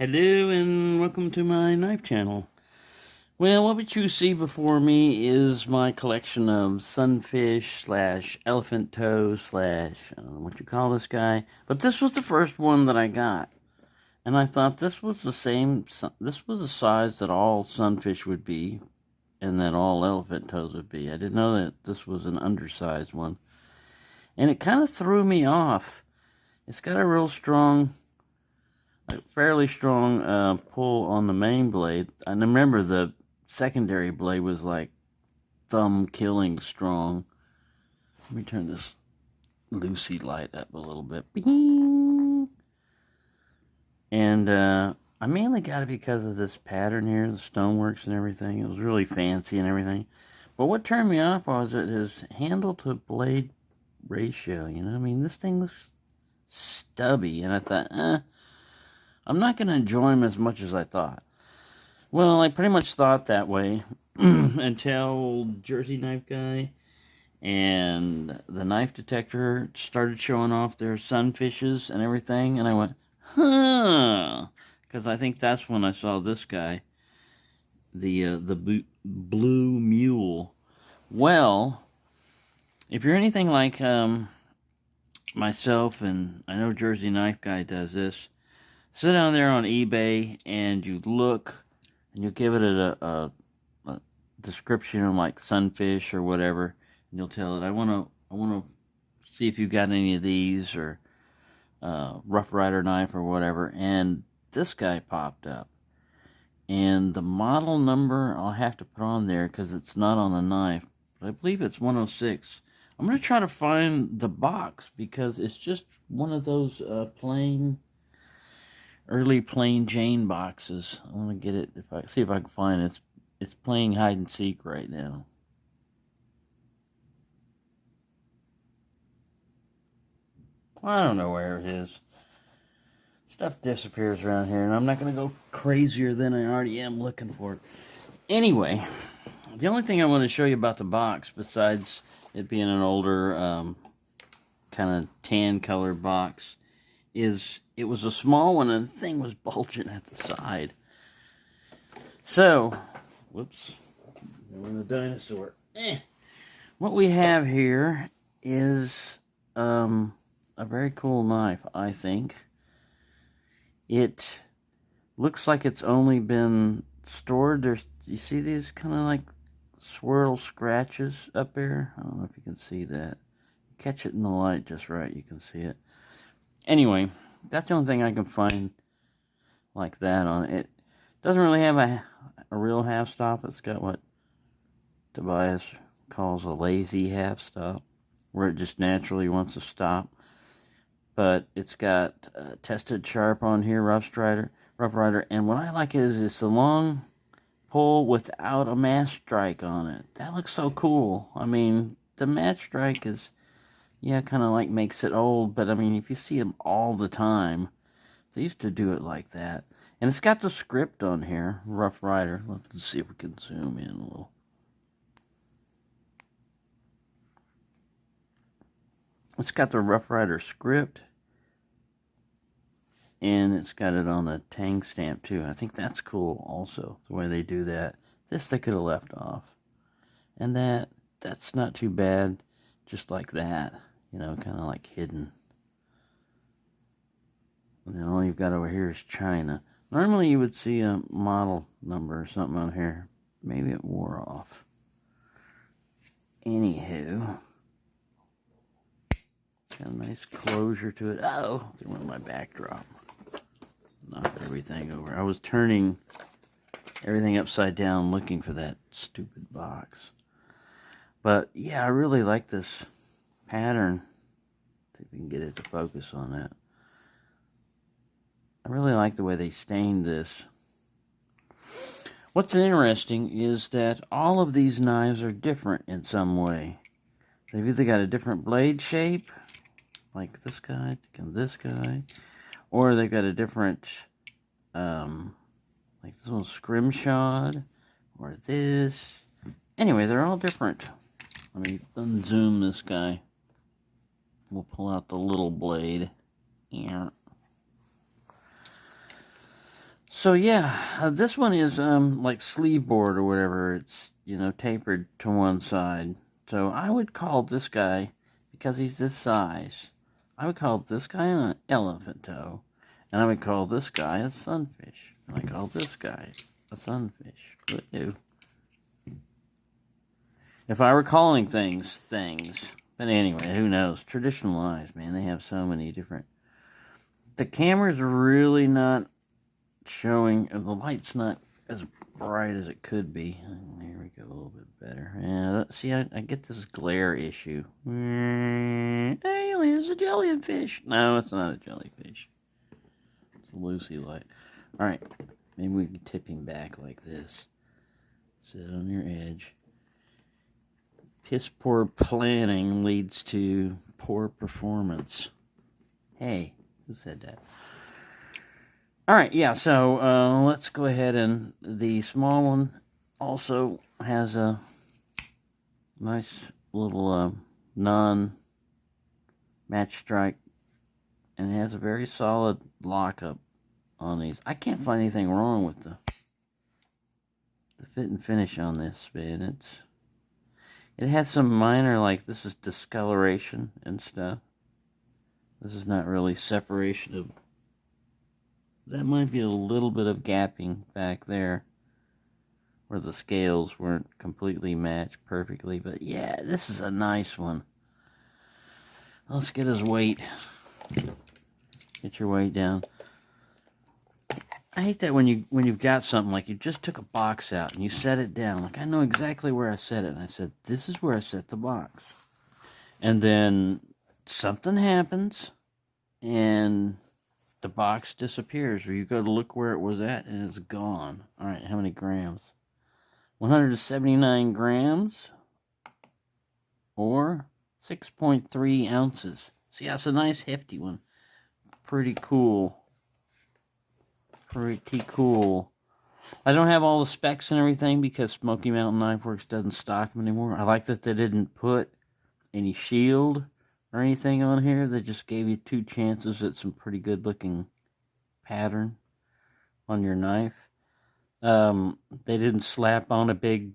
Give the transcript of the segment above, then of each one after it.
Hello and welcome to my knife channel. Well, what you see before me is my collection of sunfish slash elephant toe slash, I don't know what you call this guy, but this was the first one that I got. And I thought this was the size that all sunfish would be and that all elephant toes would be. I didn't know that this was an undersized one. And it kind of threw me off. It's got a real strong, fairly strong pull on the main blade. I remember the secondary blade was like thumb killing strong. Let me turn this Lucy light up a little bit. Bing! And I mainly got it because of this pattern here, the stoneworks and everything. It was really fancy and everything. But what turned me off was his handle to blade ratio. You know what I mean? This thing looks stubby. And I thought, I'm not going to enjoy him as much as I thought. Well, I pretty much thought that way until Jersey Knife Guy and the knife detector started showing off their sunfishes and everything. And I went, huh. Because I think that's when I saw this guy, the blue mule. Well, if you're anything like myself, and I know Jersey Knife Guy does this, sit down there on eBay and you look and you give it a description of like sunfish or whatever, and you'll tell it, I want to see if you got any of these, or Rough Rider knife or whatever. And this guy popped up, and the model number I'll have to put on there because it's not on the knife, but I believe it's 106. I'm going to try to find the box because it's just one of those early plain Jane boxes. I want to get it, see if I can find it. It's playing hide and seek right now. I don't know where it is. Stuff disappears around here, and I'm not going to go crazier than I already am looking for it. Anyway, the only thing I want to show you about the box, besides it being an older kind of tan color box, is it was a small one and the thing was bulging at the side. So, whoops, we're in a dinosaur. What we have here is a very cool knife, I think. It looks like it's only been stored. You see these kind of like swirl scratches up there? I don't know if you can see that. Catch it in the light just right, you can see it. Anyway, that's the only thing I can find like that on it. It doesn't really have a real half stop. It's got what Tobias calls a lazy half stop, where it just naturally wants to stop. But it's got tested sharp on here, Rough Rider. And what I like is it's a long pull without a match strike on it. That looks so cool. I mean, the match strike is, yeah, kind of like makes it old, but I mean, if you see them all the time, they used to do it like that. And it's got the script on here, Rough Rider. Let's see if we can zoom in a little. It's got the Rough Rider script, and it's got it on the Tang stamp too. I think that's cool also, the way they do that. This they could have left off. And that's not too bad, just like that. You know, kind of like hidden. And then all you've got over here is China. Normally you would see a model number or something on here. Maybe it wore off. Anywho, it's got a nice closure to it. Oh, there went my backdrop. Knocked everything over. I was turning everything upside down looking for that stupid box. But yeah, I really like this pattern. See if we can get it to focus on that. I really like the way they stained this. What's interesting is that all of these knives are different in some way. They've either got a different blade shape, like this guy and this guy, or they've got a different, like this one's scrimshod, or this. Anyway, they're all different. Let me unzoom this guy. We'll pull out the little blade. Yeah. So yeah, this one is like sleeve board or whatever. It's, you know, tapered to one side. So I would call this guy, because he's this size, I would call this guy an elephant toe, and I would call this guy a sunfish. And I call this guy a sunfish. Would do. If I were calling things. But anyway, who knows? Traditional eyes, man, they have so many different. The camera's really not showing, the light's not as bright as it could be. There we go, a little bit better. Yeah, see, I get this glare issue. Hey, there's a jellyfish. No, it's not a jellyfish. It's a Lucy light. Alright, maybe we can tip him back like this. Sit on your edge. Piss poor planning leads to poor performance. Hey, who said that? Alright, yeah, so let's go ahead, and the small one also has a nice little non-match strike, and it has a very solid lockup on these. I can't find anything wrong with the fit and finish on this, man. It has some minor, like, this is discoloration and stuff. This is not really separation of... That might be a little bit of gapping back there where the scales weren't completely matched perfectly. But yeah, this is a nice one. Let's get his weight. Get your weight down. I hate that when you've got something, like you just took a box out and you set it down. Like, I know exactly where I set it. And I said, this is where I set the box. And then something happens and the box disappears, or you go to look where it was at and it's gone. All right, how many grams? 179 grams, or 6.3 ounces. See, that's a nice hefty one. Pretty cool. Pretty cool. I don't have all the specs and everything because Smoky Mountain Knife Works doesn't stock them anymore. I like that they didn't put any shield or anything on here. They just gave you 2 chances at some pretty good looking pattern on your knife. They didn't slap on a big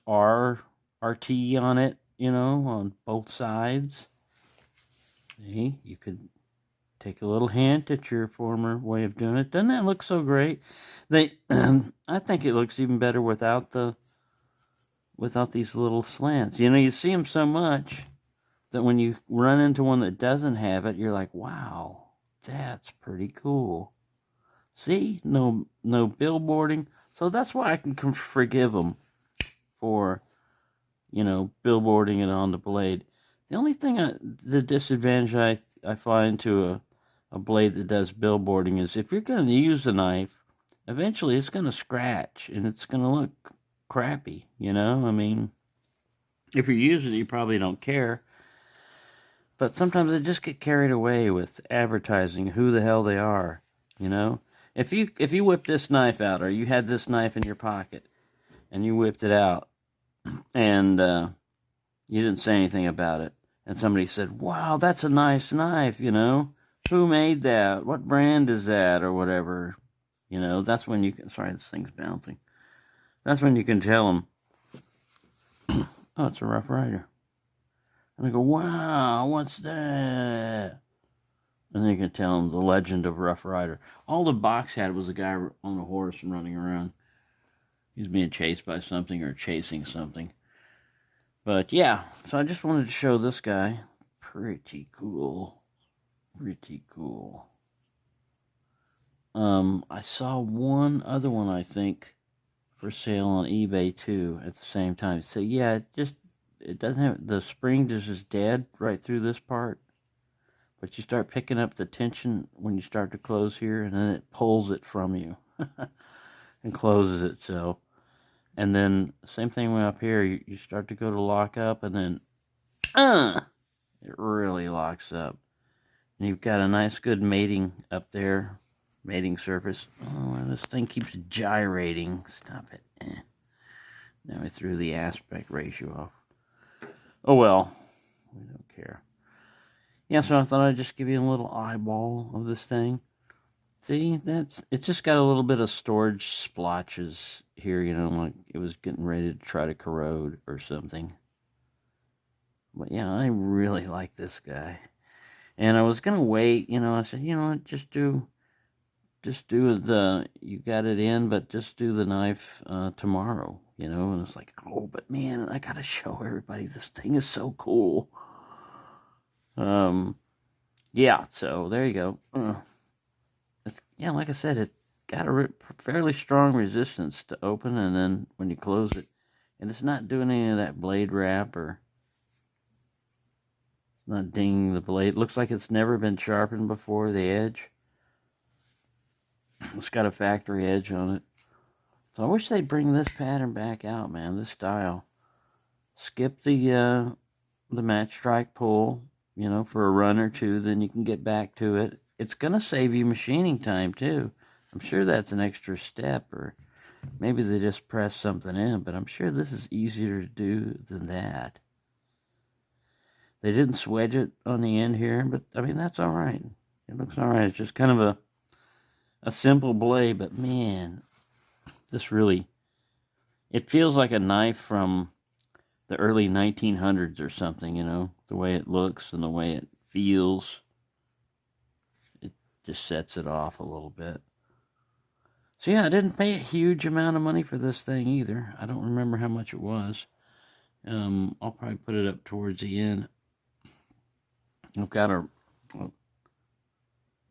RT on it, you know, on both sides. See, you could take a little hint at your former way of doing it. Doesn't that look so great? I think it looks even better without these little slants. You know, you see them so much that when you run into one that doesn't have it, you're like, wow, that's pretty cool. See, no billboarding. So that's why I can forgive them for, you know, billboarding it on the blade. The only thing, the disadvantage I find to a blade that does billboarding is if you're going to use a knife, eventually it's going to scratch and it's going to look crappy, you know? I mean, if you're using it, you probably don't care. But sometimes they just get carried away with advertising who the hell they are, you know? If you whip this knife out, or you had this knife in your pocket, and you whipped it out, and you didn't say anything about it, and somebody said, wow, that's a nice knife, you know? Who made that? What brand is that? Or whatever. You know, that's when you can... Sorry, this thing's bouncing. That's when you can tell them, oh, it's a Rough Rider. And I go, wow, what's that? And then you can tell them the legend of Rough Rider. All the box had was a guy on a horse and running around. He's being chased by something or chasing something. But yeah, so I just wanted to show this guy. Pretty cool. Pretty cool. I saw one other one, I think, for sale on eBay too at the same time. So yeah, it doesn't have, the spring just is dead right through this part. But you start picking up the tension when you start to close here, and then it pulls it from you and closes it. So, and then same thing when up here, you start to go to lock up, and then it really locks up. And you've got a nice good mating up there, mating surface. Oh, this thing keeps gyrating. Stop it. Now I threw the aspect ratio off. Oh well, we don't care. Yeah, so I thought I'd just give you a little eyeball of this thing. See, it's just got a little bit of storage splotches here, you know, like it was getting ready to try to corrode or something. But yeah, I really like this guy. And I was gonna wait, you know, I said, you know what, just do the, you got it in, but just do the knife tomorrow, you know. And it's like, oh, but man, I gotta show everybody, this thing is so cool. Yeah, so there you go. Yeah, like I said, it's got a fairly strong resistance to open, and then when you close it, and it's not doing any of that blade wrap, or it's not dinging the blade. It looks like it's never been sharpened before, the edge. It's got a factory edge on it. So I wish they'd bring this pattern back out, man, this style. Skip the match strike pull, you know, for a run or two, then you can get back to it. It's going to save you machining time, too. I'm sure that's an extra step, or maybe they just press something in, but I'm sure this is easier to do than that. They didn't swedge it on the end here, but, I mean, that's all right. It looks all right. It's just kind of a simple blade, but, man, this really, it feels like a knife from the early 1900s or something, you know, the way it looks and the way it feels. It just sets it off a little bit. So yeah, I didn't pay a huge amount of money for this thing either. I don't remember how much it was. I'll probably put it up towards the end. I've got a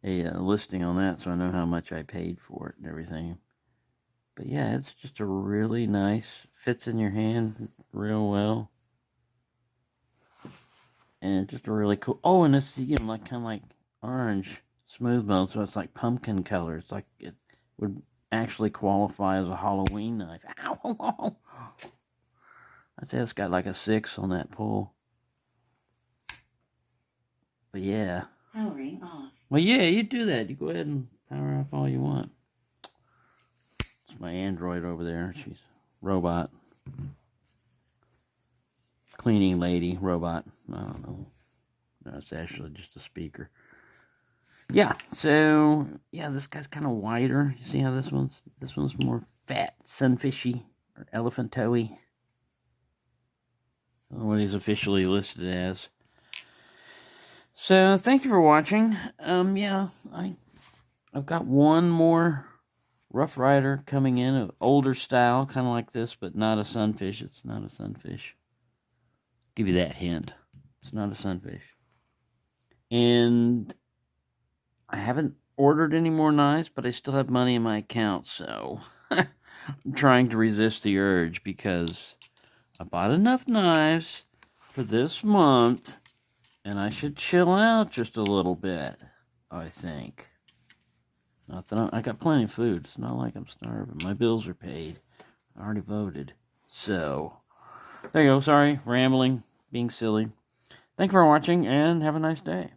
listing on that, so I know how much I paid for it and everything. But yeah, it's just a really nice, fits in your hand real well. And just a really cool, oh, and it's, you know, like kind of like orange smooth bone, so it's like pumpkin color. It's like it would actually qualify as a Halloween knife. Ow! I'd say it's got like a 6 on that pull. But yeah. Powering off. Well, yeah, you do that. You go ahead and power off all you want. It's my Android over there. She's robot. Cleaning lady, robot. I don't know. No, it's actually just a speaker. Yeah, so, yeah, this guy's kind of wider. You see how this one's more fat, sunfishy, or elephant toey. I don't know what he's officially listed as. So, thank you for watching. Yeah, I've got one more Rough Rider coming in, an older style, kind of like this, but not a sunfish. It's not a sunfish. Give you that hint. It's not a sunfish. And I haven't ordered any more knives, but I still have money in my account, so I'm trying to resist the urge, because I bought enough knives for this month, and I should chill out just a little bit, I think. Not that I got plenty of food. It's not like I'm starving. My bills are paid. I already voted. So, there you go. Sorry, rambling, being silly. Thank you for watching, and have a nice day.